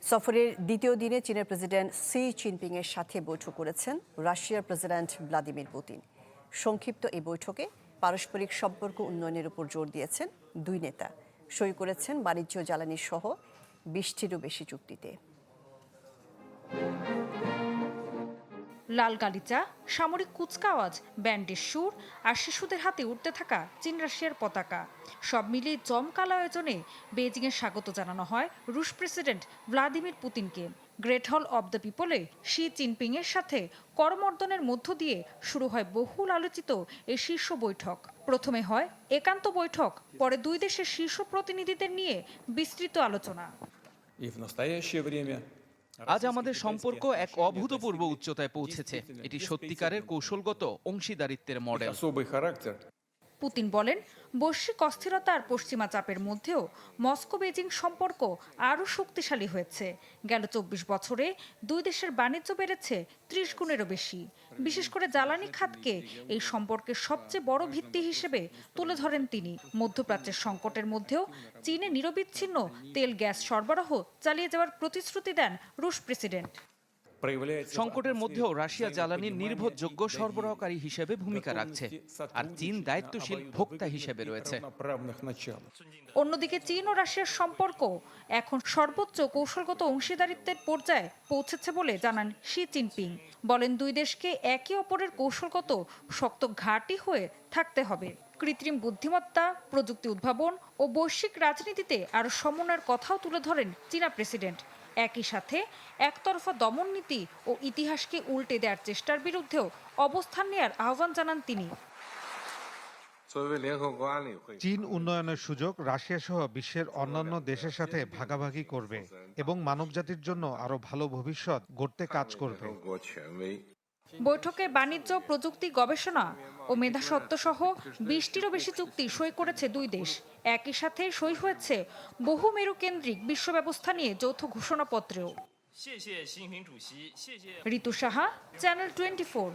সফরের দ্বিতীয় দিনে চীনের প্রেসিডেন্ট সি জিনপিং এর সাথে বৈঠক করেছেন রাশিয়ার প্রেসিডেন্ট ভ্লাদিমির পুতিন। সংক্ষিপ্ত এই বৈঠকে পারস্পরিক সম্পর্ক উন্নয়নের উপর জোর দিয়েছেন দুই নেতা। সই করেছেন বাণিজ্য, জ্বালানি সহ 20টিরও বেশি চুক্তিতে। লাল গালিচা, সামরিক কুচকাওয়াজ, ব্যান্ডের সুর আর শিশুদের হাতে উঠতে থাকা চীন রাশিয়ার পতাকা, সব মিলিয়ে জমকালো আয়োজনে বেইজিংয়ে স্বাগত জানানো হয় রুশ প্রেসিডেন্ট ভ্লাদিমির পুতিনকে। গ্রেট হল অব দ্য পিপলে শি জিনপিং এর সাথে করমর্দনের মধ্য দিয়ে শুরু হয় বহুল আলোচিত এই শীর্ষ বৈঠক। প্রথমে হয় একান্ত বৈঠক, পরে দুই দেশের শীর্ষ প্রতিনিধিদের নিয়ে বিস্তৃত আলোচনা। আজ আমাদের সম্পর্ক এক অভূতপূর্ব উচ্চতায় পৌঁছেছে। এটি সত্যিকারের কৌশলগত অংশীদারিত্বের মডেল। পুতিন বলেন, বৈশ্বিক অস্থিরতা আর পশ্চিমা চাপের মধ্যেও মস্কো বেজিং সম্পর্ক আরও শক্তিশালী হয়েছে। গেল 24 বছরে দুই দেশের বাণিজ্য বেড়েছে 30 গুণেরও বেশি। বিশেষ করে জ্বালানি খাতকে এই সম্পর্কের সবচেয়ে বড় ভিত্তি হিসেবে তুলে ধরেন তিনি। মধ্যপ্রাচ্যের সংকটের মধ্যেও চীনে নিরবিচ্ছিন্ন তেল গ্যাস সরবরাহ চালিয়ে যাওয়ার প্রতিশ্রুতি দেন রুশ প্রেসিডেন্ট। সংকটের মধ্যেও রাশিয়া জ্বালানির নির্ভরযোগ্য সরবরাহকারী হিসেবে ভূমিকা রাখছে, আর চীন দায়িত্বশীল ভোক্তা হিসেবে রয়েছে। অন্যদিকে চীন ও রাশিয়ার সম্পর্ক এখন সর্বোচ্চ কৌশলগত অংশীদারিত্বের পর্যায়ে পৌঁছেছে বলে জানান শি জিনপিং। বলেন, দুই দেশকে একে অপরের কৌশলগত শক্ত ঘাঁটি হয়ে থাকতে হবে। কৃত্রিম বুদ্ধিমত্তা, প্রযুক্তি উদ্ভাবন ও বৈশ্বিক রাজনীতিতে আরও সমন্বয়ের কথাও তুলে ধরেন চীনা প্রেসিডেন্ট। একই সাথে একতরফা দমন নীতি ও ইতিহাসকে উল্টে দেওয়ার চেষ্টার বিরুদ্ধেও অবস্থান নেওয়ার আহ্বান জানান তিনি। চীন উন্নয়নের সুযোগ রাশিয়া সহ বিশ্বের অন্যান্য দেশের সাথে ভাগাভাগি করবে এবং মানবজাতির জন্য আরো ভালো ভবিষ্যৎ গড়তে কাজ করবে। বৈঠকে বাণিজ্য, প্রযুক্তি, গবেষণা ও মেধাস্বত্ব সহ 20টিরও বেশি চুক্তি সই করেছে দুই দেশ। একই সাথে সই হয়েছে বহু মেরুকেন্দ্রিক বিশ্ব ব্যবস্থা নিয়ে যৌথ ঘোষণাপত্রেও। ঋতু সাহা, চ্যানেল 24।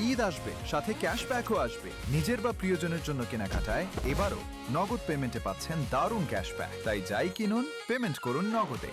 ঈদ আসবে, সাথে ক্যাশব্যাকও আসবে। নিজের বা প্রিয়জনের জন্য কেনাকাটায় এবারও নগদ পেমেন্টে পাচ্ছেন দারুণ ক্যাশব্যাক। তাই যাই কিনুন, পেমেন্ট করুন নগদে।